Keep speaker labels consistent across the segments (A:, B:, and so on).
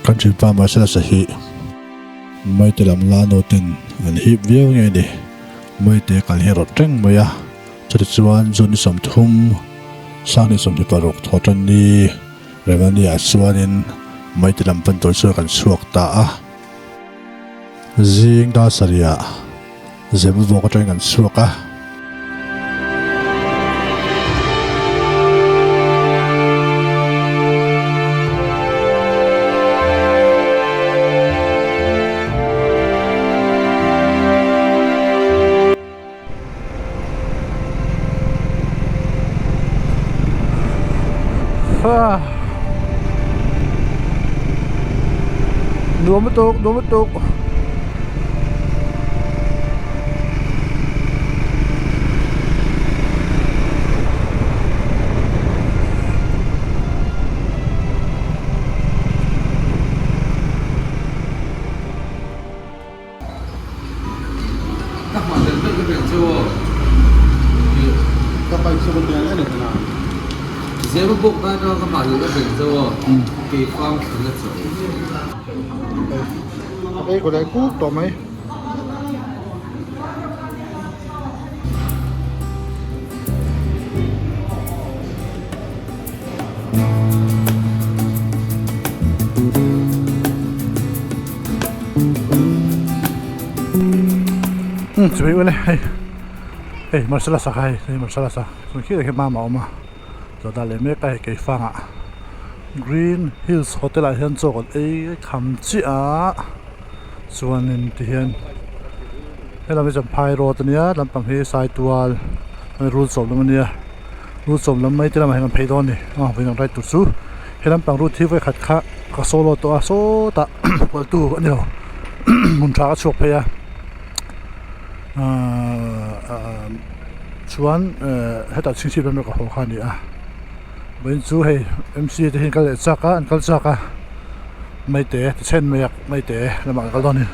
A: country farmer sala sahi mai te lam la no ten an hip view nge ni mai te kal hero teng maya chari chuan zoni som thum sani som ni parok thotan ni remani a chuanin mai te lam pan tol chu kan suak ta a zing da saria zebu bok atang kan suak a Nuam betuk.
B: Nếu mà buộc ra cho các bạn những cái bình dâu thì con khá là dễ.
A: Đây có đấy cút tỏ mấy. Chuẩn bị bên này. Hey, masalah sakai, ini masalah sah. Mungkin ada mama oma. Rồi ta lấy mấy cái phang ạ. Green Hills Hotel ở hiện chỗ ấy khám chi à. Xuân nên thì hiện. Thế là bây giờ phai road này làm bằng cái side wall. Road sộp lắm này. Road sộp lắm mấy thì làm hàng pay down này. Bây giờ right to su. Thế làm bằng road thì phải khát khát. Các solo to số ta. Quay tu cái nào. Muốn trả cái shop này. Chuan hết chính trị bên đó có khó khăn gì à bên chú hay MC thì hiện cái lệ chắc á anh cái chắc á mấy té trên mấy té là bằng cái đó này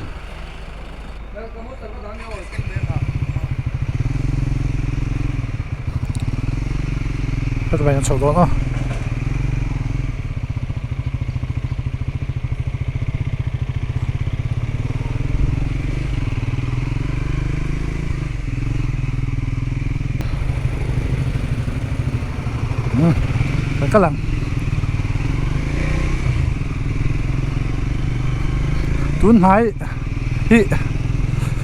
A: hết vài anh sầu đó đó cái lằng tuấn hái hi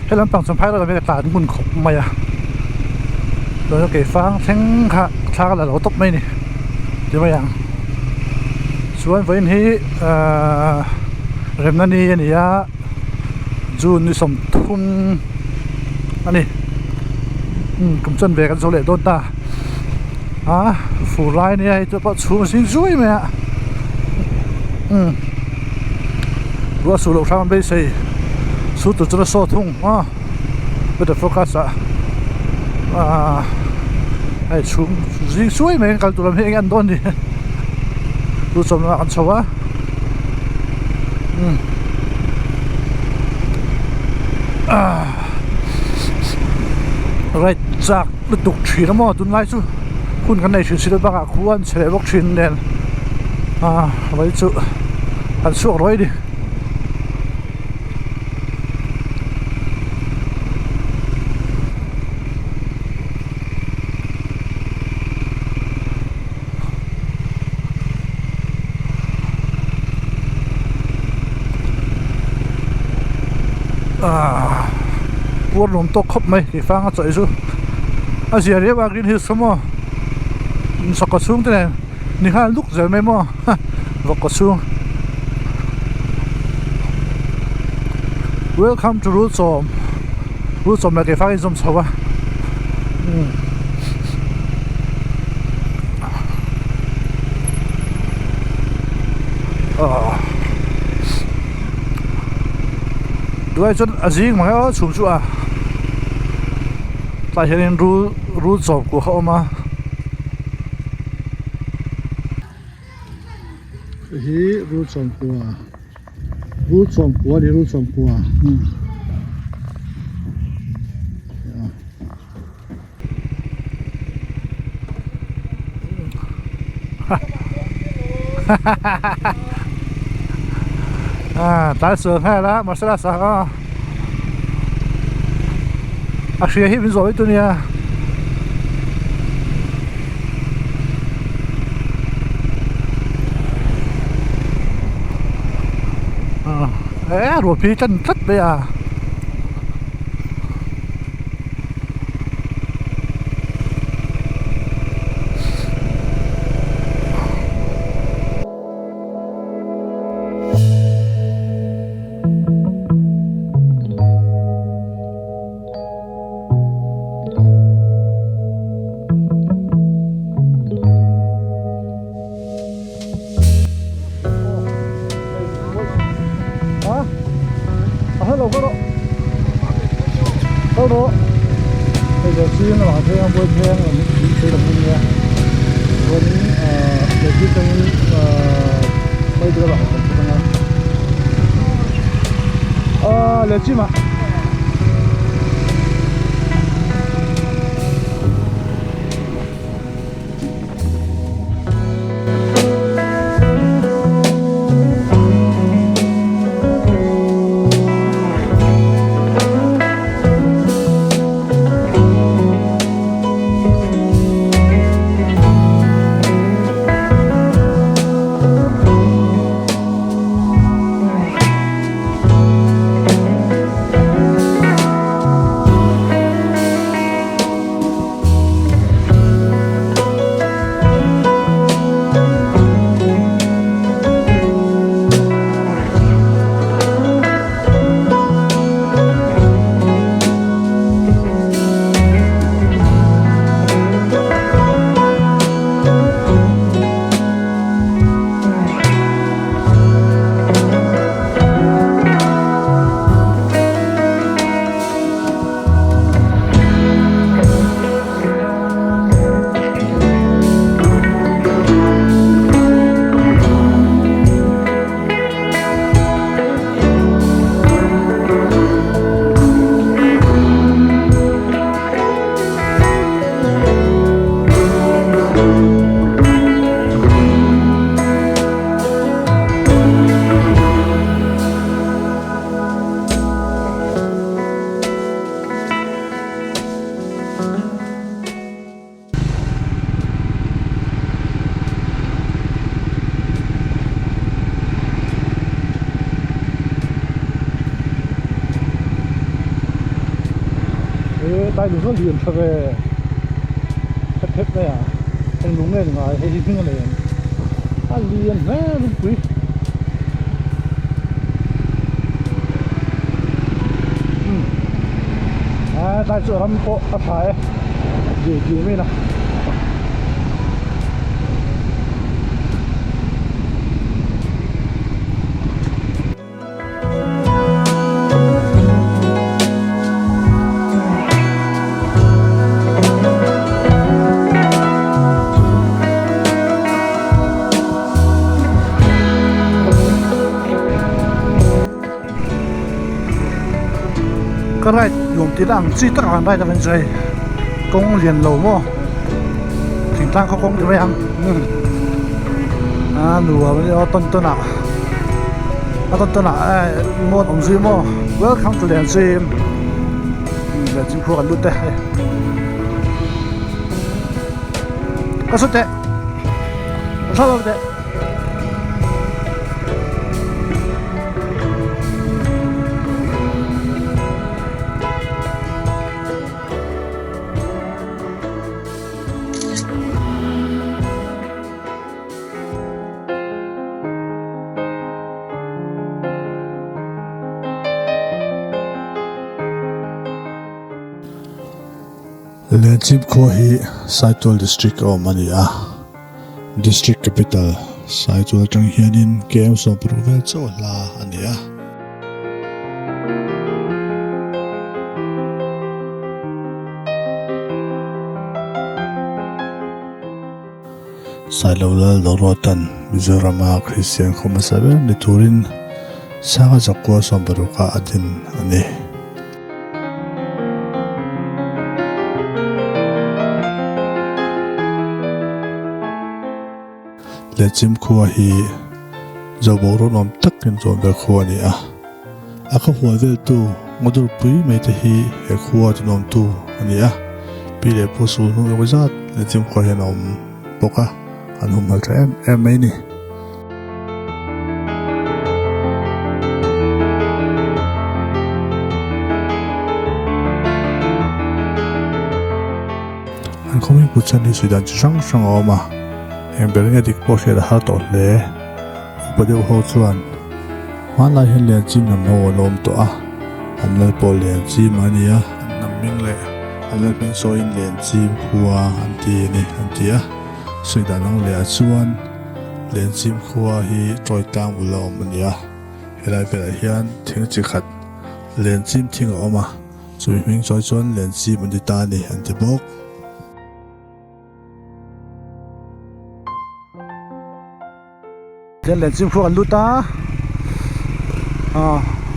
A: cái làm bằng sắm phái là cái tả muốn khóc mày à rồi cái phang thằng khá là lỗ tóc mày nè chứ mày à xuân với hi REMNA này á June đi sắm thun anh này cũng chân về cái số lệ đôn ta phủ lai này cho bọn chú xin rủi mẹ vừa số lộc sang bên xây số tụi nó so thùng bây giờ focus ai chú xin rủi mẹ cái tụi làm hiện ăn đòn đi tụi sống nó ăn sâu á right chắc được tục chỉ lắm mà tụi lai chúคุณกันในชุดสีดำกับควรเฉลยบอกชินเด่นไว้จุอันสุกร้อยดิวัวหลงตกครบไหมกี่ฟังอ่ะจ่อยจุอาเซียเรียกว่ากินฮิสมั้งสกัดซุ่มที่ไหนนี่ฮะลูกจะไม่มั่วสกัดซุ่ม Welcome to Rusom มาเก็บฟังอินสมสวะด้วยจนอาจิงมาแล้วชุ่มชัวแต่เห็นรู้จบกูเข้ามาฮีรู้จบกูนี่รู้จบกู tái sườn hay lá mà sẽ là sao xia hít rồi tôi nè rồi phi chân rất bây giờ hello hello hello bây giờ xin là bảo thêm vui thêm ở những cái đồng minh nha vẫn để giúp cho mấy đứa bảo Lenchim ạ tay đúng là liền cho về thép thép đây anh đúng này ngoài hay hình cái này liền nè đúng quý tay sửa lắm có phải gì mới nào cái này dùng tí làm chi tất cả đây là bên dưới công liền lầu mua thỉnh thoảng không công được ăn nửa bây giờ tuần nào tuần nào mua đồng gì mua welcome to Lenchim Khuaกันรุ่นเต้ก็สุดเต้ชอบเต้Lenchim Khua hi Saitol district o mania district capital Saitol tang hianin kem so provel cho la ania Sailawla lorotan Mizoram Christian khomasabe niturin saga zakwa sombaruka adin ani Lenchim Khua hi giờ bố rồi nằm tất cái rồi về khua này có khua về tu ngồi đôi bụi mấy thế hi hệ khua thì nằm tu này bị để bố số nó cái gì để chim khua hiện nằm bốc anh hôm nay em mấy nè anh không biết bút chân đi suy đoán chỉ sang mà em bé nghe thì bố sẽ là hát tốt lệ bố đều hỗ trợ mà lại hiện liền chim nằm hồ lom to anh lại Pawl liền chim anh nhá nằm miếng lệ anh lại miếng soi liền chim khua anh tì suy đoán năng lệ chuan Lenchim Khua hi troi tang u lo man ya helai bela hian thing chi khat Lenchim thing a oma chui hming choi chuan Lenchim an ti ta ni an ti bok chen Lenchim Khua an luta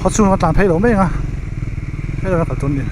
A: kho chung ma tlan phei lo mai nga phei lo ka tun ni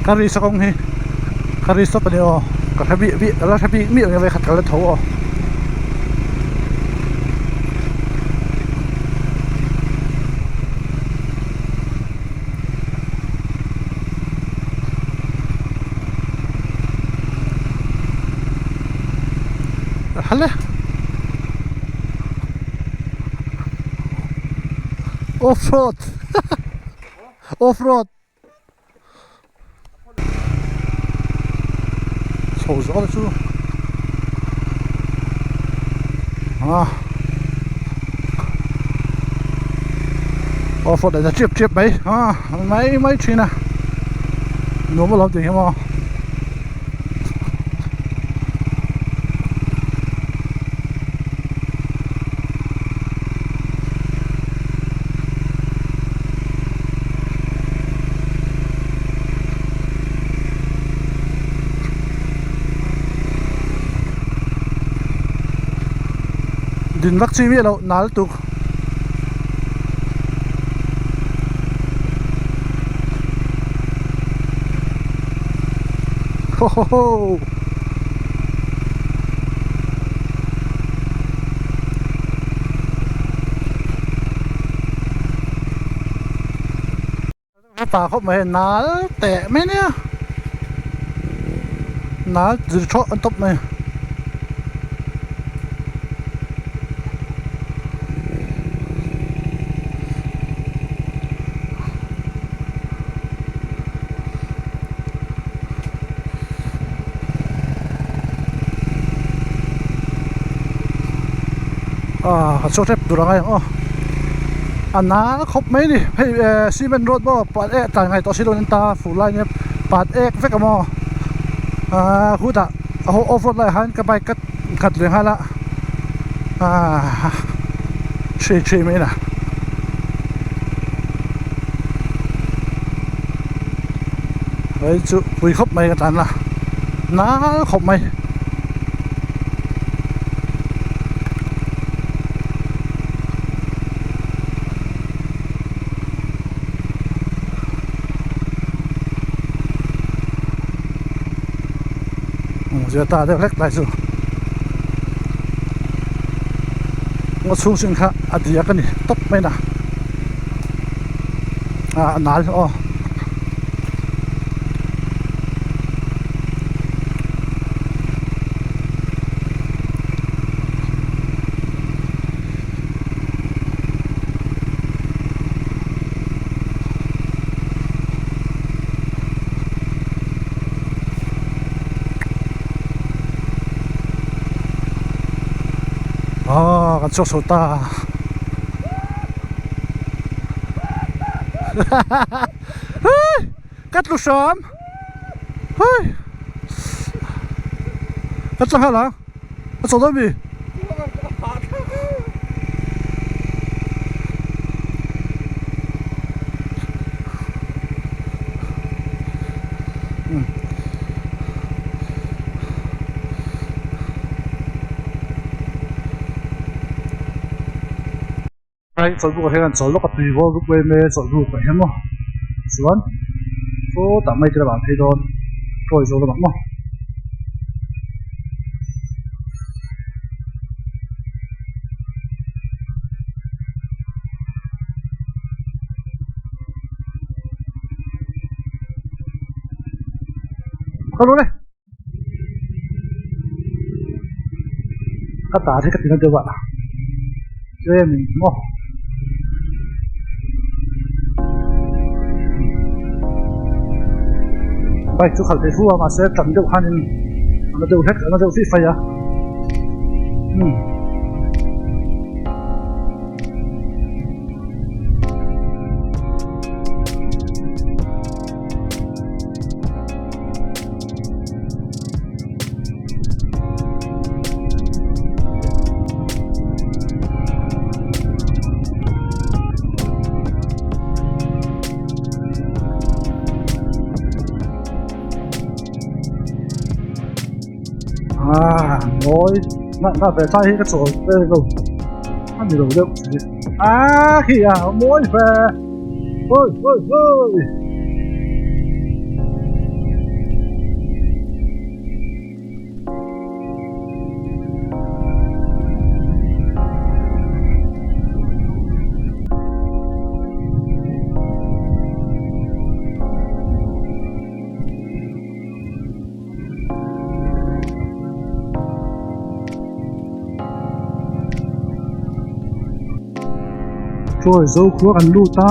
A: kari sa kong hi kari sa pa ni ka thabi mi ang ve khat kala tho halle off-road off-road sầu gió chứ off-road để chip mấy mấy chuyện nè nó mới làm gì không ạ din vak chi mi lo nal tu ho ho hoป่าเขาไม่นานแต่ไม่เนี่ยนานจะชอบอันตบไหมโชว์เทปดูอะไรอันนั้นครบไหมดิให้ซีเมนต์รถบ่ปาดต่างไงต่อชิโดนินตาฟูไลน์เนี่ยปาดเฟกมอคูดเอาออฟโรดไลน์หันกับไปกัดเหลืองหันละชี้ไหมนะเฮ้ยจุปุยครบไหมกันตันละน้าครบไหมgiờ ta đều lách lại rồi ngó xuống sinh khá thì cái này tóc mấy nè nál kan chok so ta cắt lu sớm cắt sao hả cắt sao đó bị cái sợi ruột hay là sợi lót tùy vào lúc về mẹ sợi ruột phải không? Xuống, số tạm mấy cái bạn thấy đó, rồi rồi bạn không? Có luôn đấy, cắt tả thì cắt tiếng được bạn, chơi mình không? Vậy chú khẩu thế phu mà sẽ tránh được hắn nó đều hết nó đều phi phây à rồi nó về sai cái sổ đây rồi ăn gì đâu kìa mỗi về ôi rồi dâu khua ăn lu ta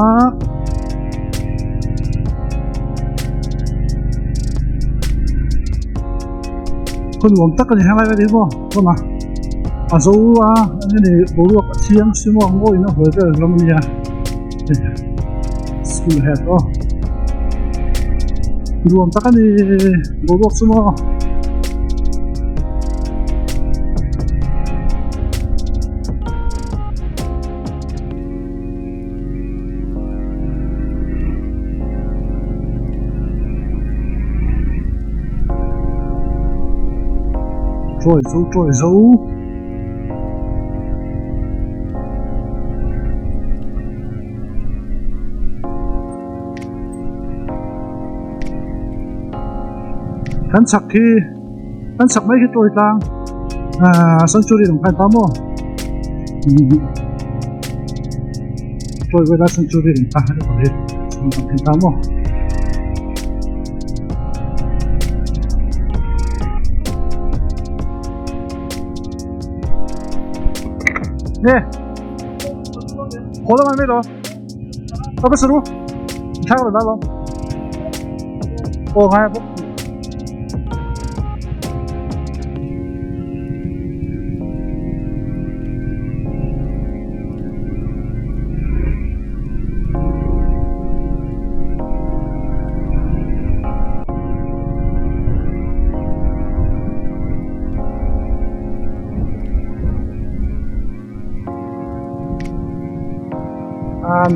A: con uống tắc cái hai cái không con mà dâu cái này bố luộc chiên xíu mà ngồi nó hơi cái lắm nha school head uống tắc cái này bố luộc xíu mà trôi dấu khán sạc mấy cái trôi tang sân chui đi đồng khai tám không trôi với lá sân chui đi đồng khai có hết đồng khai tám không nè, khoan mấy đó, tao biết sao chắc là đó, ô hai phút,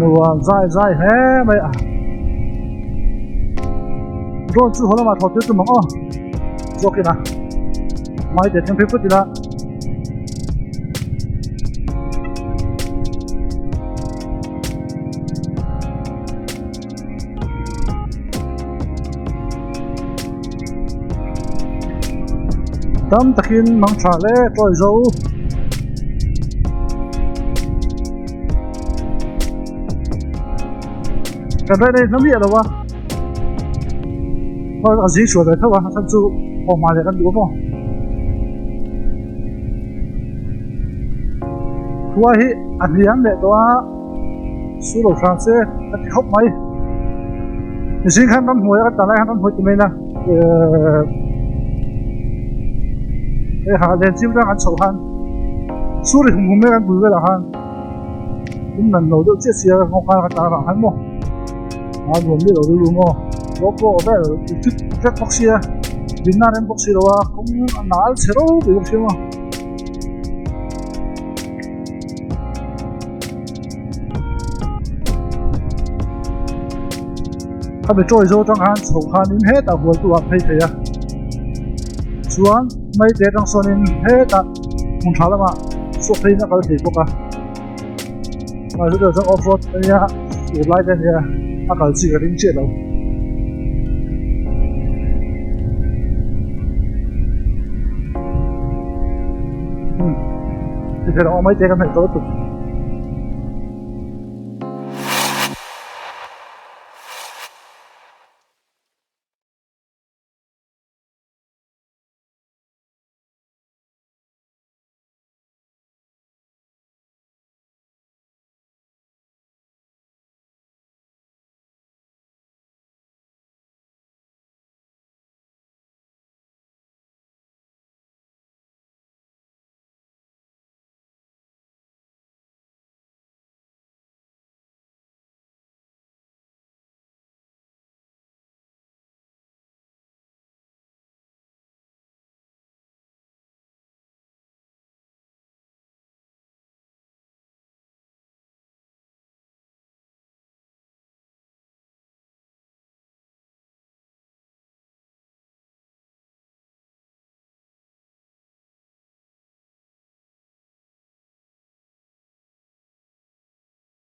A: Nuam zai he mày rồi chú hồi mà thọ tuyết chú mong rồi kìa nè mai để thêm phút đi là tâm takin mang trả lệ rồi dấu cái đây nó biết đâu à? Có gì sửa đấy thôi à? Thằng chú bỏ mà để ăn đúng không? Thua hi ăn hiếm để đó số đầu sang xe cái khóc mấy? Thì xin khăn năm hồi cái tờ này khăn năm hồi tụi mình nè, cái hàng đèn chim ra ăn sầu han, Suri không mấy anh bùi về là han cũng lần đầu được chết xe không khai ta là hắn mò à buồn biết đầu luôn mò bố bố ở đây là chết bóc xe Việt Nam em bóc xe đâu à cũng nál xe đâu bị bóc xe mà các bạn trôi vô trong han sầu han in hết à buồn tụ thấy thế à chuan mấy thế trong son in hết à không tháo lắm à số thấy nó có thể bóc à mà bây giờ trong offroad đây nha một lại đây nha nó có gì cả đến chuyện đâu thì cái đó mấy thế cái này tốt